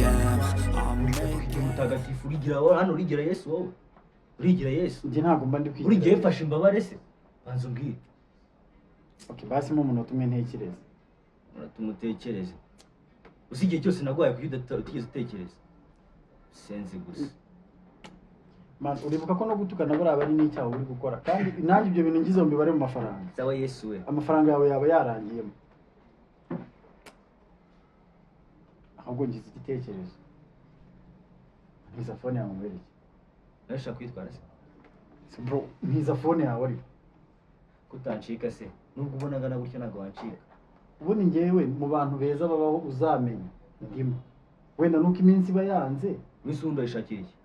am. I'm making mutagatifu urigira wowe hano urigira Yesu wowe urigira Yesu Nje ntabwo mba ndi kwigira. urigiye fasha imbabare se banza umbwire Okay, basi mu munota umwe ntekereza. tumutekereze usigiye cyose nagwaye kuko utigeze utekereza senze gusa Man, uribuka ko no gutukana bari abari n'icyaha uri gukora kandi nanjye ibyo bintu ngize mbibare mu mafaranga. sawa Yesu we Amafaranga yawe yaba yarangiyemo. Ahubwo ngize igitekerezo. Ntiza phone yawe ngwereke. urashaka kwitwara se Bro, ntiza phone yawe ari. kutancika se nubwo ubonaga na gutyo ntabwo wancika Ubundi ngewe mu bantu beza babaho uzamenya ndimo. Wenda nuko iminsi iba yanze. wisundo ishakira iki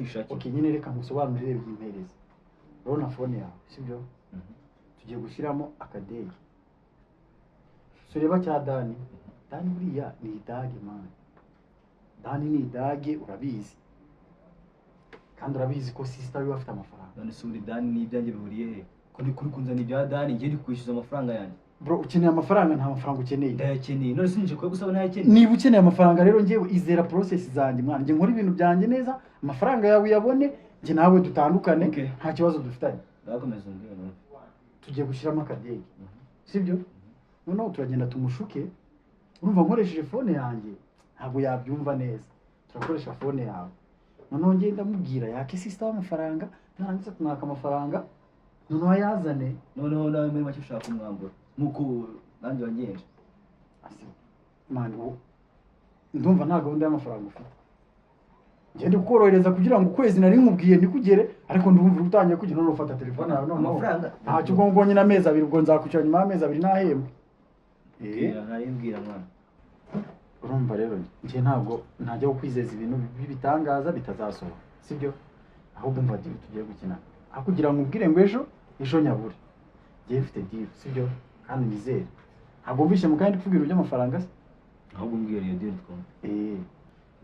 ikishakira Okay, nyine reka ngusobanurire by'impereza. Urabona phone yawe, sibyo? Tugiye gushyiramo akadege. Sureba cya Dani. Dani buriya ni idage man. Dani ni idage urabizi. Kandi urabizi ko sister we afite amafaranga. none se uri Dani n'ibyanjye bihuriye he ko ndi kuri kunzana ibya Dani ngiye kwishyuza amafaranga yanjye Bro, ukeneye amafaranga nta mafaranga ukeneye. ndayakeneye none sinje kuba gusaba ntayakeneye Niba ukeneye amafaranga rero ngewe izera process zanjye mwana. Nge nkora ibintu byanjye neza, amafaranga yawe yabone, nge nawe dutandukane, Okay. nta kibazo dufitanye. ndakomeza umbwire none Tugiye gushyiramo akadege. Sibyo? Noneho turagenda tumushuke. Urumva nkoresheje phone yanjye ntabwo yabyumva neza. Turakoresha phone yawe. Noneho ngenda mubwira yake sister w'amafaranga, narangiza kumwaka amafaranga. Noneho yazane. noneho nawe muri make ushaka kumwambura nkuko nanjye wangenje Asi. Man, ndumva nta gahunda y'amafaranga ufite. Ngende kukorohereza kugira ngo ukwezi nari nkubwiye nikugere, ariko ndumva utangiye kugira none ufata telefone yawe none amafaranga ntacyo ubwo nyine amezi abiri ubwo nzakwishyura nyuma y'amezi abiri nahembwe. narimbwira mwana Urumva rero nje ntabwo ntajya kwizeza ibintu bibitangaza bitazasohora, sibyo? Ahubwo mva tugiye gukina. Aho kugira ngo ubwire ngo ejo nyabure. Ngiye mfite deal, sibyo? Kandi nizere. Ntabwo mvishe mu kandi kuvugira iby'amafaranga se. ahubwo umbwira iyo deal twumva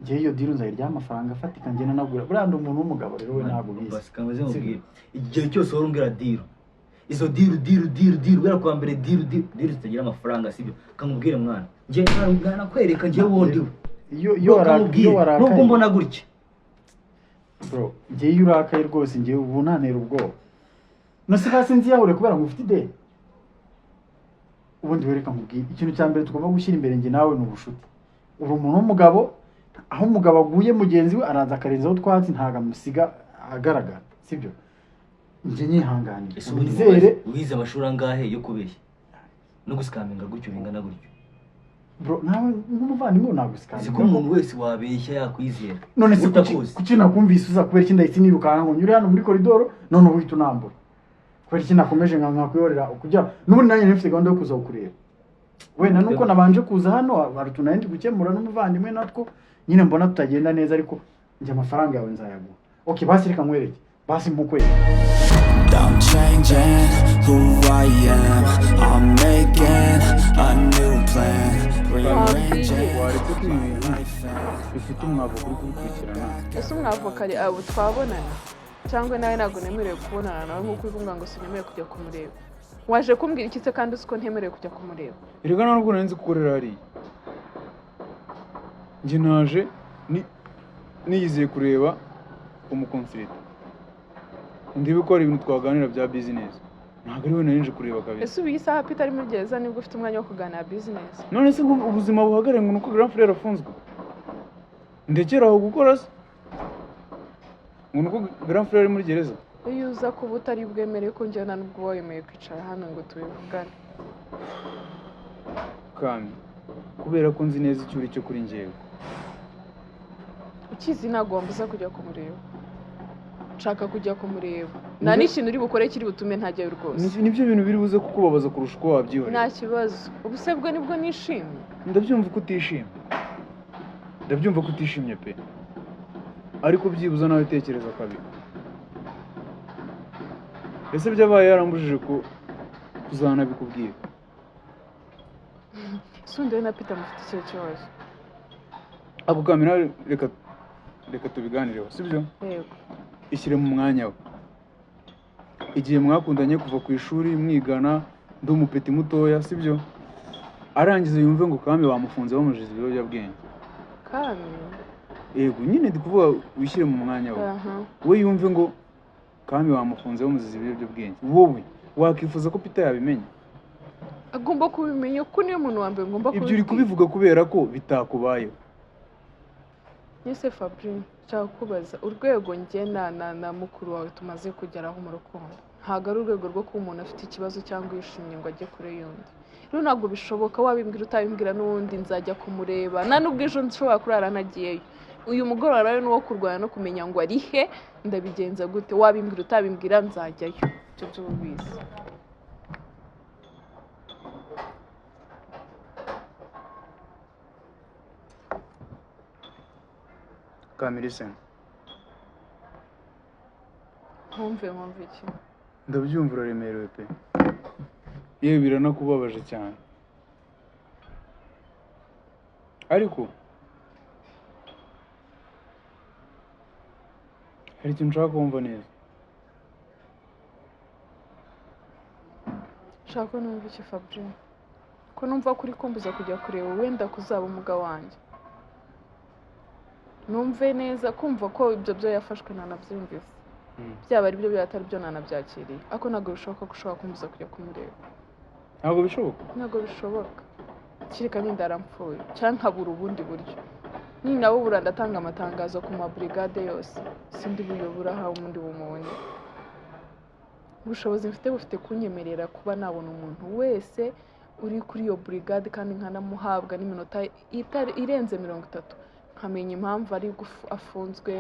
Ngiye iyo deal nzayirya amafaranga afatika ngena nagura. Buranda umuntu w'umugabo rero we ntabwo bizi. basi kameze nkubwira igihe cyose wari umbwira deal izo deal bera kwa mbere deal zitagira amafaranga sibyo kamubwire mwana ngiye nakwereka ngiye wundi Iyo warakaye nubwo mbona gutya bro, ngiye iyo urakaye rwose ngiye ubu ntantera ubwoba. Nose hasi nzi yahure kubera ngo ufite idea. Ubundi wereka nkubwiye ikintu cya mbere tugomba gushyira imbere nge nawe ni ubushuti. Uri umuntu w'umugabo, aho umugabo aguye mugenzi we araza akarenzaho twatsi ntaga musiga agaragara, sibyo? Nje nyihanganira. Nizere uhize amashuri angahe yo kubeshya no gusikaminga gutyo bingana gutyo bro, nawe nk'umuvandimwe nagusikamira. ko umuntu wese wabeshya yakwizera None se kuki nakumvise uza kubera iki ndahise nirukanka ngo nyure hano muri koridoro none uhita unambura. Kubera iki nakomeje nkakwiyorera kujya n'ubundi nanjye nifite gahunda yo kuza kukureba. Wenda nuko nabanje kuza hano barutuna ndi gukemura n'umuvandimwe natwo nyine mbona tutagenda neza ariko njye amafaranga yawe nzayaguha. Okay, basi reka nkwereke. Basi mbukwe. I'm changing who I am. I'm making a new plan. Rearranging my life and Ufite umwavo kuri kubikurikirana. ese umwavoka ari abo twabonana cyangwa nawe ntabwo nemerewe kubonana nawe nk'uko uvuga ngo sinemerewe kujya kumureba waje kumbwira iki se kandi uzi ko ntemerewe kujya kumureba Erega ntabwo nari nzi gukorera hariya. Njye naje niyizeye kureba umukonsilita. Ndibe ko ari ibintu twaganira bya business. Ntabwo ari we nari nje kureba kabisa. ese ubu iyi saha Peter ari muri gereza nibwo ufite umwanya wo kuganira business None se ubuzima buhagarare ngo nuko Grand Frère afunzwe. Ndekera aho gukora se. Ngo nuko Grand Frère ari muri gereza. iyo uza kuba utari bwemere ko njyewe nta nubwo wemeye kwicara hano ngo tubivugane Kandi kubera ko nzi neza icyo uri cyo kuri njyewe. ukizi ntabwo wambuza kujya kumureba nshaka kujya kumureba nta n'ikintu uri bukore kiri butume ntajyayo rwose Nibyo bintu biri buze kukubabaza kurusha uko wabyihorera. nta kibazo ubu se bwo nibwo nishimye Ndabyumva ko utishimye. Ndabyumva ko utishimye pe. Ariko byibuza nawe tekereza kabiri. Ese byabaye yarambujije ko kuzana bikubwira. sundewe na Peter mufite icyo kibazo Ako kamera reka tubiganireho, sibyo? yego Ishyire mu mwanya we. Igihe mwakundanye kuva ku ishuri mwigana ndi umupeti mutoya, sibyo? Arangiza yumve ngo kame bamufunze bamujize ibiyobyabwenge. Kami. yego nyine ndi kuvuga wishyire mu mwanya wawe. We yumve ngo Kami wamufunze bamuziza ibiyobyabwenge, wowe wakifuza ko Peter yabimenya? Agomba kubimenya ko niyo muntu wa mbere ngomba ibyo uri kubivuga kubera ko bitakubayeho. Yese Fabrice nshaka kubaza urwego njye na mukuru wawe tumaze kugeraho mu rukundo ntago ari urwego rwo kuba umuntu afite ikibazo cyangwa yishimye ngo ajye kure y'undi. Rero ntabwo bishoboka wabimbwira utabimbwira n'undi nzajya kumureba nta n'ubwo ejo nshobora kurara nagiyeyo. Uyu mugoroba rero ni uwo kurwana no kumenya ngo ari he ndabigenza gute. Wabimbwira utabimbwira nzajyayo ibyo by'ubizi. Kamirisen nkumve iki ndabyumva uraremerewe pe, yewe biranakubabaje cyane, ariko hari ikintu nshaka kumva neza. Nshaka ko numva iki Fabrice ko numva kuri kumbuza kujya kureba wenda kuzaba umugabo wanjye. Numve neza kumva ko ibyo byo yafashwe nanabyumvise byaba ari byo byatari byo nanabyakiriye ako ntabwo bishoboka ko ushobora kumbuza kujya kumureba. Ntabwo bishoboka? Ntabwo bishoboka kireka ninda arampfuye cyangwa nkabura ubundi buryo ni nabo bura ndatanga amatangazo ku mabrigade yose sindi buyobora aho undi bumuntu ubushobozi mfite bufite kunyemerera kuba nabona umuntu wese uri kuri iyo brigade kandi nkanamuhabwa n'iminota irenze 30 nkamenya impamvu ari afunzwe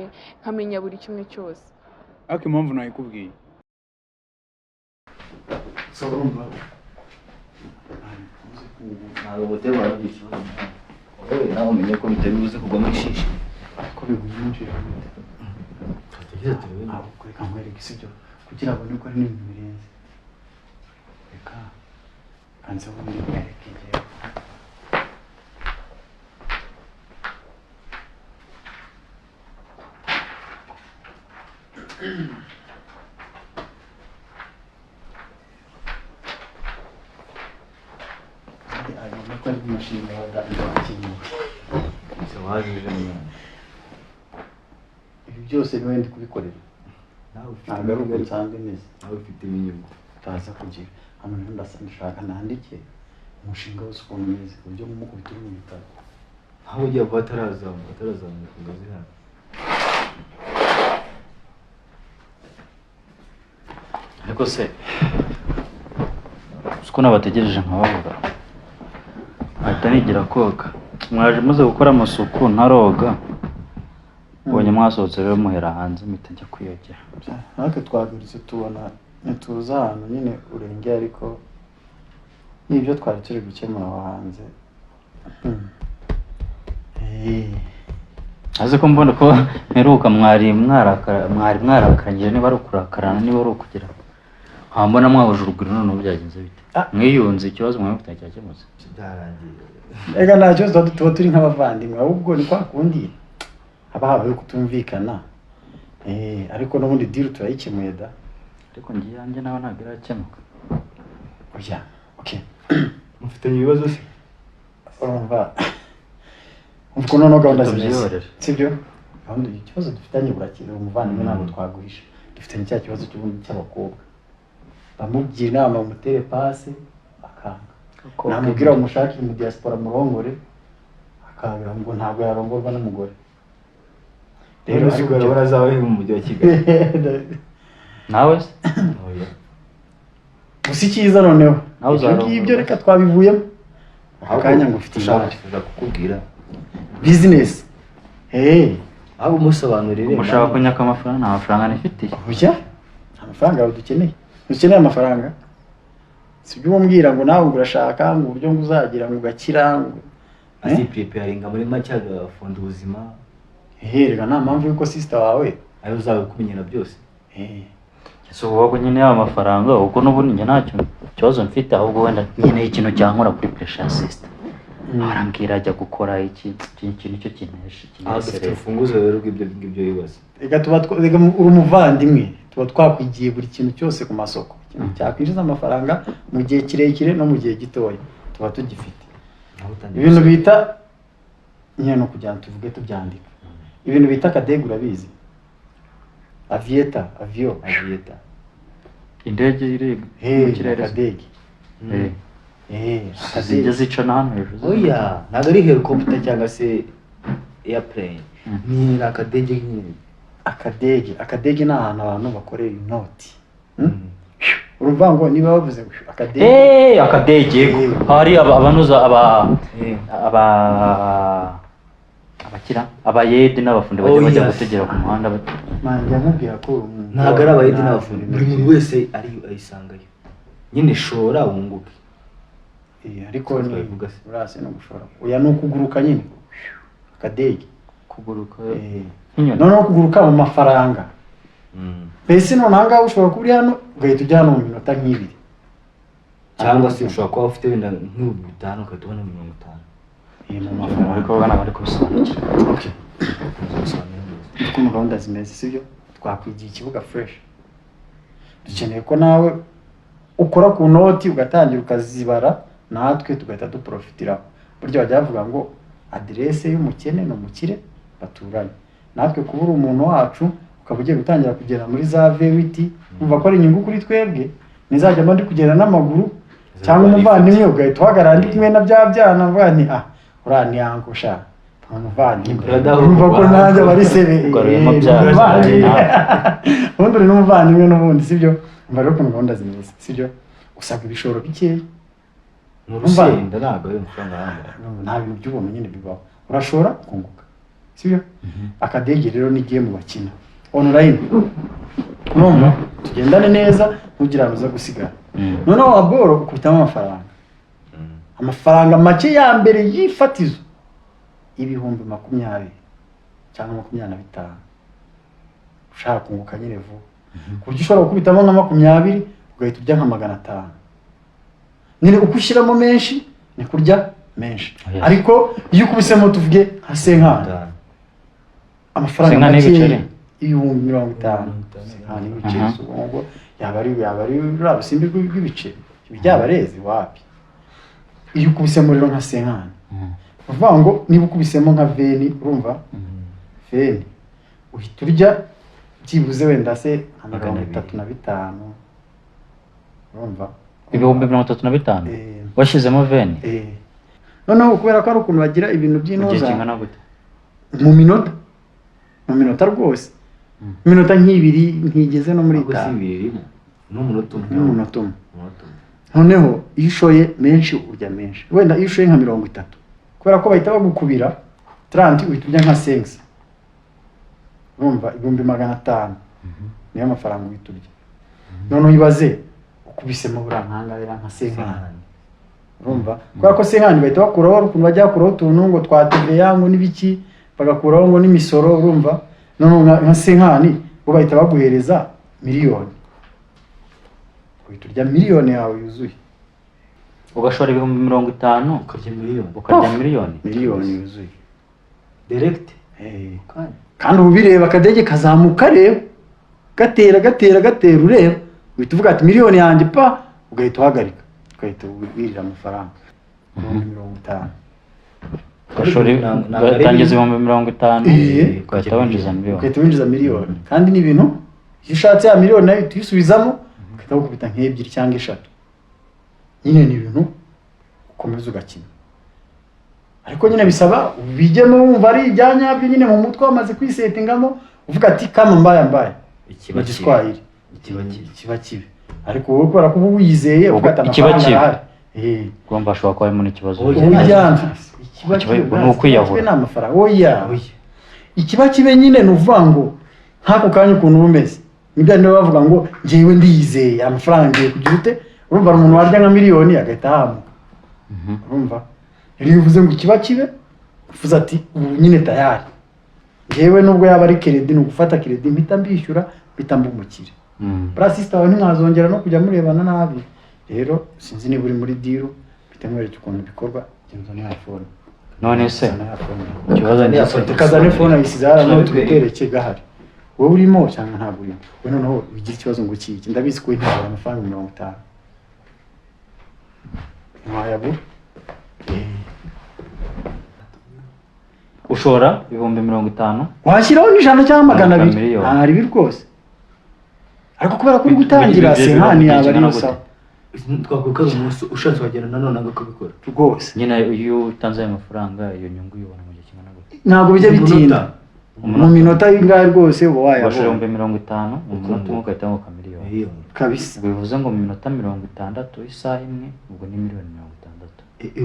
nkamenya buri kimwe cyose. Ariko impamvu nayikubwiye Sorumba ntabwo mutema ikibazo wowe nawe umenye ko bitari buze kugwa muri shishi ko bigunyinjira tugize tuwe ntabwo kuri kamwereka sibyo kugira ngo nuko ari n'ibintu birenze reka kanze ubundi bwerekeye ko ari umushinga wa Dani wakinye ese wajije mwana ibi byose niwe ndi kubikorera nawe ntabwo ari uko nsanzwe neza nawe ufite inyungu utaza kugira hano ndashaka nandike umushinga wose ukuntu umeze ku buryo mumukubita uri mu bitaro aho ugiye kuba atarazamuka ingazi hano. Ariko se uko nabategereje nkababura ahita nigira koga mwaje muze gukora amasuku ntaroga ubonye mwasohotse rero muhera hanze mpita njya kwiyogera. natwe twaguritse tubona ntituza ahantu nyine urenge ariko n'ibyo twari turi gukemura aho hanze. Aze ko mbona ko mperuka mwari mwarakarangije niba ari ukurakarana niba ari ukugira mbona mwahuje urugwiro none byagenze bite mwiyunze ikibazo mwafite cyakemutse byarangiye. Ega nta kibazo tuba turi nk'abavandimwe ahubwo ni kwa kundi haba habaye kutumvikana ariko n'ubundi deal turayikemuye da. ariko ngiye yanjye nawe ntabwo irakemuka. Oya okay mufitanye ibibazo se urumva umva ko noneho gahunda zimeze Tubyiyorere. sibyo gahunda ikibazo dufitanye burakira umuvandimwe ntabwo twaguhisha dufitanye cya kibazo cy'ubundi cy'abakobwa bamubwira inama mutere pase akanga namubwira umushakire mu diaspora murongore akagira ngo ntabwo yarongorwa n'umugore rero sigara barazawe mu mujyi wa Kigali nawe se oya gusa icyiza noneho Nawe uzarongorwa. ibyo reka twabivuyemo akanya ngo ufite imari ushaka kukubwira business abo musobanurire mushaka kunyaka amafaranga nta mafaranga nifitiye. Bushya amafaranga yawe dukeneye dukeneye amafaranga sibyo umbwira ngo nawe ngo urashaka ngo uburyo ngo uzagira ngo ugakira ngo azi preparinga muri make agafunda ubuzima rega nta mpamvu yuko sister wawe ayo uzakumenyera byose. So wowe nyine ya mafaranga ubwo n'ubundi njye ntacyo kibazo mfite ahubwo wenda nyine ikintu cyankora kuri pressure sister arambwira ajya gukora ikintu cyo kinesha dufite urufunguzo rero rw'ibyo bibazo. rega rega uri umuvandimwe tuba twakwigiye buri kintu cyose ku masoko ikintu cyakwinjiza amafaranga mu gihe kirekire no mu gihe gitoya tuba tugifite ibintu bita nyine no kugira ngo tuvuge tubyandika ibintu bita akadege urabizi avieta indege iri mu kirere akadege zijya zica na hano hejuru oya ntabwo ari helicopter cyangwa se airplane ni akadege nyine. akadege ni ahantu abantu bakorera inoti urumva ngo niba bavuze akadege akadege hari abanuza abakira abayede n'abafundi bajya gutegera ku muhanda manjya nkubwira ko ntabwo ari abayede n'abafundi buri muntu wese ayisangayo nyine shora wunguke. ariko ni urase no gushora oya no kuguruka nyine akadege kuguruka noneho kuguruka mu mafaranga mbese none ahangaha ushobora kuba uri hano ugahita ujya hano mu minota nk'ibiri cyangwa se ushobora kuba ufite wenda nk'ibihumbi 5 ugahita ubona 50 mu mafaranga ariko bana bari kubisobanukira ukuntu gahunda zimeze sibyo twakwigiye ikibuga fresh dukeneye ko nawe ukora ku noti ugatangira ukazibara natwe tugahita duprofitira buryo bajya bavuga ngo adresse y'umukene no mukire baturanye natwe kubura umuntu wacu ukaba ugiye gutangira kugenda muri za V8 umva ko ari inyungu kuri twebwe nizajya ndi kugenda n'amaguru cyangwa umuvandimwe ugahita uhagarara ndi kumwe na bya byana mvuga nti urani yango sha umuvandimwe umva ko nanjye bari sebe ugaruyemo byana ubundi uri n'umuvandimwe n'ubundi sibyo umva rero ukuntu gahunda zimeze sibyo usabwa ibishoro bikeya mu rusenda ntabwo ari amafaranga hano nta bintu by'ubuntu nyine bibaho urashora kunguka sibyo akadege rero nigiye mu bakina online urumva tugendane neza ntugira uza gusigara noneho aboro ukubitamo amafaranga make ya mbere y'ifatizo ibihumbi 20 cyangwa 25 ushaka kunguka nyine vuba kuryo ushobora gukubitamo nka 20 ugahita ujya nka 500 nyine uko ushyiramo menshi ni kurya menshi ariko iyo ukubisemo tuvuge nka senkana amafaranga make ibihumbi 50 senkana ibiceri ubwo yaba ari urusimbi rw'ibice byabareze wapi iyo ukubisemo rero nka senkana uvuga ngo niba ukubisemo nka veni urumva veni uhita urya byibuze wenda se nka 35 urumva ibihumbi 35 washyizemo veni noneho kubera ko ari ukuntu bagira ibintu by'inoza mu minota rwose minota nk'ibiri ntigeze no muri 5 n'umunota umwe noneho iyo ushoye menshi urya menshi wenda iyo ushoye nka 30 kubera ko bahita bagukubira 30 uhita urya nka 5 urumva ibihumbi 500 niyo mafaranga uhita urya noneho ibaze ukubisemo burankangabira nka senkani urumva kubera ko senkani bahita bakuraho ukuntu bajya bakuraho utuntu ngo twa TVA ngo n'ibiki bagakuraho ngo n'imisoro urumva noneho nka senkani bo bahita baguhereza miliyoni uhita urya miliyoni yawe yuzuye ugashora ibihumbi 50 ukarya miliyoni yuzuye direct kandi ubireba akadege kazamuka rero gatera ureba uhita uvuga ati miliyoni yanjye pa ugahita uhagarika ugahita wirira amafaranga 50 ugatangiza ibihumbi 50 ugahita winjiza miliyoni kandi ni ibintu iyo ushatse ya miliyoni nayo tuyisubizamo ugahita gukubita nk'ebyiri cyangwa 3 nyine ni ibintu ukomeza ugakina ariko nyine bisaba ubijyemo wumva ari ibyanyabyo nyine mu mutwe wamaze kwisetingamo uvuga ati kama mbaya igiswahili kiba kibi ariko wowe ukora kuba wizeye ufata amafaranga ugomba ashobora kuba harimo n'ikibazo ikiba kibi ni ukwiyahura n'amafaranga oya ikiba kibe nyine ni uvuga ngo nk'ako kanya ukuntu umeze nibyo niba bavuga ngo njyewe ndiyizeye amafaranga ngiye kugira ute urumva umuntu warya nka miliyoni agahita ahamuka urumva iyo bivuze ngo ikiba kibe uvuze ati ubu nyine tayari njyewe nubwo yaba ari credit ni ugufata credit mpita mbishyura mpita mbumukire brasista wawe ntimwazongera no kujya murebana nabi rero sinzi niba uri muri deal mpita mwereka ukuntu bikorwa genzo ni iPhone none se ikibazo ni kazane phone ayisizara no tutereke gahari wowe urimo cyangwa ntabwo urimo we noneho bigira ikibazo ngo kiki ndabizi ko intara amafaranga 50 ntayabu ushora ibihumbi 50 washyiraho n'ijana cyangwa magana abiri Miliyoni. nta ribi rwose ariko kubera ko uri gutangira senkani yaba ari sawa twakuka umunsi ushatse wagera nanone agakabikora rwose nyine iyo utanze ayo mafaranga iyo nyungu uyibona mu gihe kingana gute ntabwo bijya bitinda mu minota y'ingahe rwose uba washora wayabona ibihumbi 50 mu munota umwe ugahita ngo miliyoni kabisa ubwo bivuze ngo mu minota 60 isaha imwe ubwo ni miliyoni 60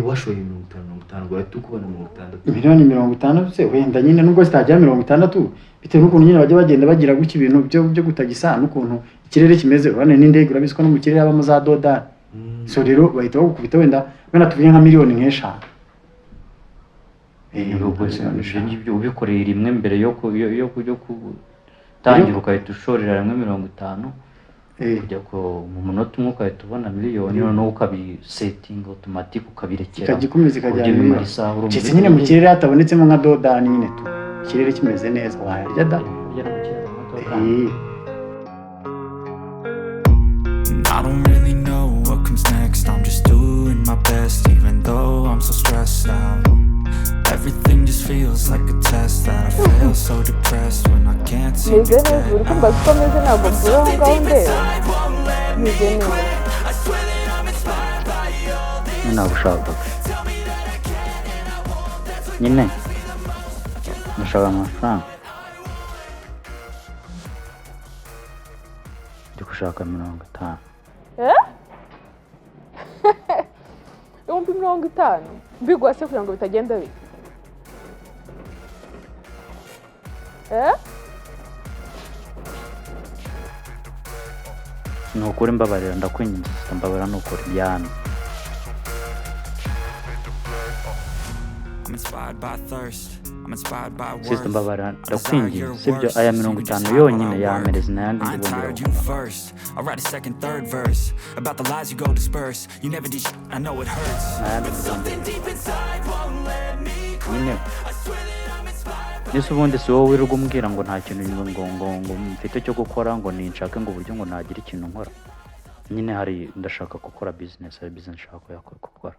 washoye 50 ugahita ukubona 60 miliyoni 60 se wenda nyine nubwo zitajya 60 bitewe n'ukuntu nyine bajya bagenda bagira gutya ibintu byo gutagisa n'ukuntu ikirere kimeze urane n'indege urabizi ko no mu kirere habamo za dodani so rero bahita bagukubita wenda tuvuge nka miliyoni nk'eshanu ibyo ubikoreye rimwe mbere yo gutangira ugahita ushorera rimwe 50 kujya mu munota umwe ugahita ubona miliyoni noneho ukabisetinga automatic ukabirekera ikagikomeza ikajyana bimara isaha urumva ndetse nyine mu kirere hatabonetsemo nka dodani nyine tu ikirere kimeze neza wayarya da I don't really know what comes next. I'm just doing my best, even though I'm so stressed out. Everything just feels like a test that I fail, so depressed when I can't seem to meze neza get uri kumva ko ameze ntabwo mvuye aho ngaho ndeba meze neza ntabwo ushaka nyine ndashaka amafaranga ndi gushaka 50 ibihumbi 50 mbigwa se kugira ngo bitagenda bite ni ukuri mbabarira ndakwinginze mbabarira ni ukuri byane I'm inspired by thirst. I'm inspired by worth. Sister mbabarira ndakwinginze sibyo aya 50 yonyine yamereza n'ayandi I inspired you first. I'll write a second, third verse about the lies you go disperse. You never did shit, I know it hurts. But something deep inside won't let me nyine I swear that I'm inspired by nese ubundi si wowe wirirwa umbwira ngo nta kintu ngo mfite cyo gukora ngo ninshake ngo uburyo ngo nagira ikintu nkora nyine hari ndashaka gukora business hari business nshaka gukora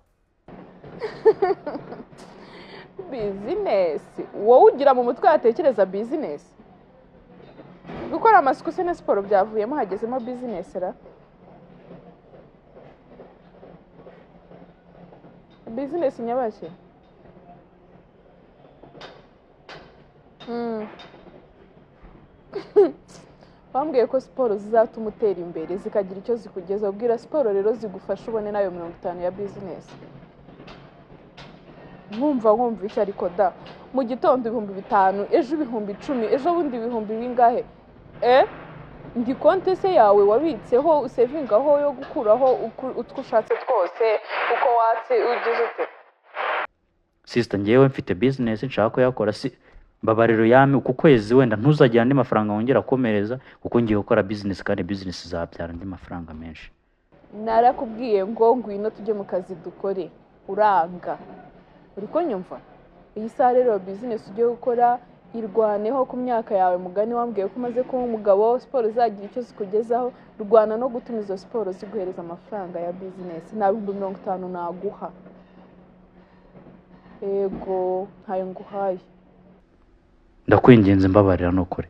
business wowe ugira mu mutwe yatekereza business gukora amasuku se na siporo byavuyemo hagezemo business ra business nyabashye bambwiye ko siporo zizatuma utera imbere zikagira icyo zikugeza ubwira siporo rero zigufasha ubone nayo 50 ya business nkumva icyo ariko da mu gitondo 5,000 ejo 10,000 ejo bundi 10,000 bingahe ndi konte se yawe wabitseho usevingaho yo gukuraho utwo ushatse twose uko watse ugize ute sister ngewe mfite business nshaka ko yakora si mbabariro yami uku kwezi wenda ntuzajya andi mafaranga wongera komereza kuko ngiye gukora business kandi business zabyara andi mafaranga menshi narakubwiye ngo ngwino tujye mu kazi dukore uranga uri ko nyumva iyi saha rero business ugiye gukora irwaneho ku myaka yawe mugani wambwiye ko umaze kuba umugabo siporo zagira icyo zikugezaho rwana no gutuma izo siporo ziguhereza amafaranga ya business na 50 naguha yego ntayo nguhaye ndakwinginze mbabarira nukuri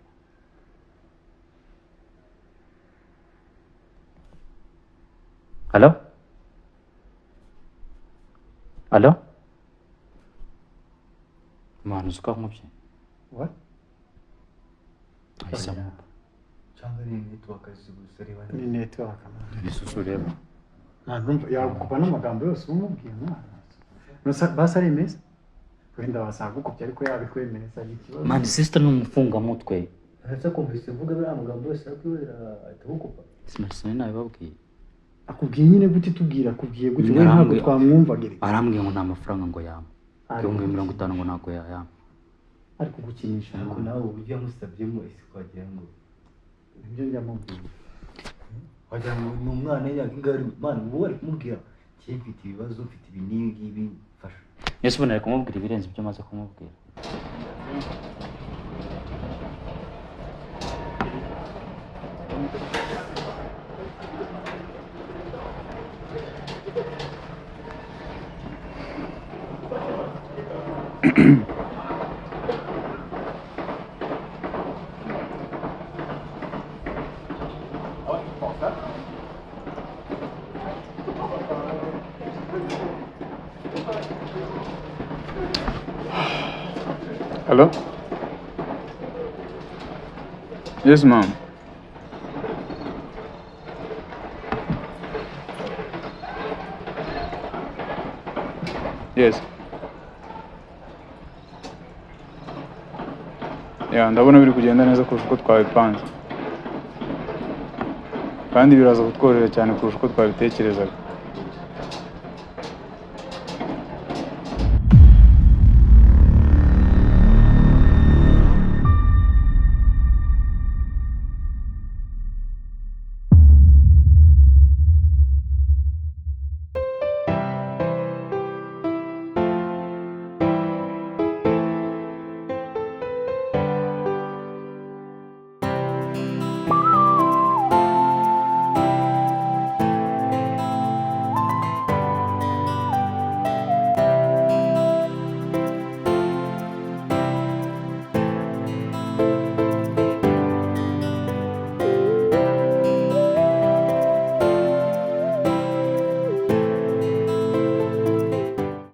Hello Manu uzuka nkubye what ayisamo cyangwa ni network zibusareba ni network bisusu rero ntabwo yakuba n'amagambo yose umubwiye mwana basa ari meza wenda wasanga ukubye ariko yabikwemereza ikibazo man sister n'umufunga mutwe arasa kumvise vuga bya magambo yose akwira atabukupa simasine nabibabwiye akubwiye nyine gute tubwira akubwiye gute we ntabwo twamwumvaga arambwiye ngo nta mafaranga ngo yama 50 ngo ntabwo yayama ariko gukinisha ariko nawe uburyo yamusabyemo isi kwagira ngo ibyo njyamubwiye wagira ngo ni umwana yagingari man wowe ari kumubwira kiye mfite ibibazo mfite ibinigi bifasha Yesu ubona ari kumubwira ibirenze ibyo maze kumubwira Hello? Yes, ma'am. Yes. Yeah, ndabona biri kugenda neza kurusha uko twabipanze kandi biraza kutworohera cyane kurusha uko twabitekerezaga.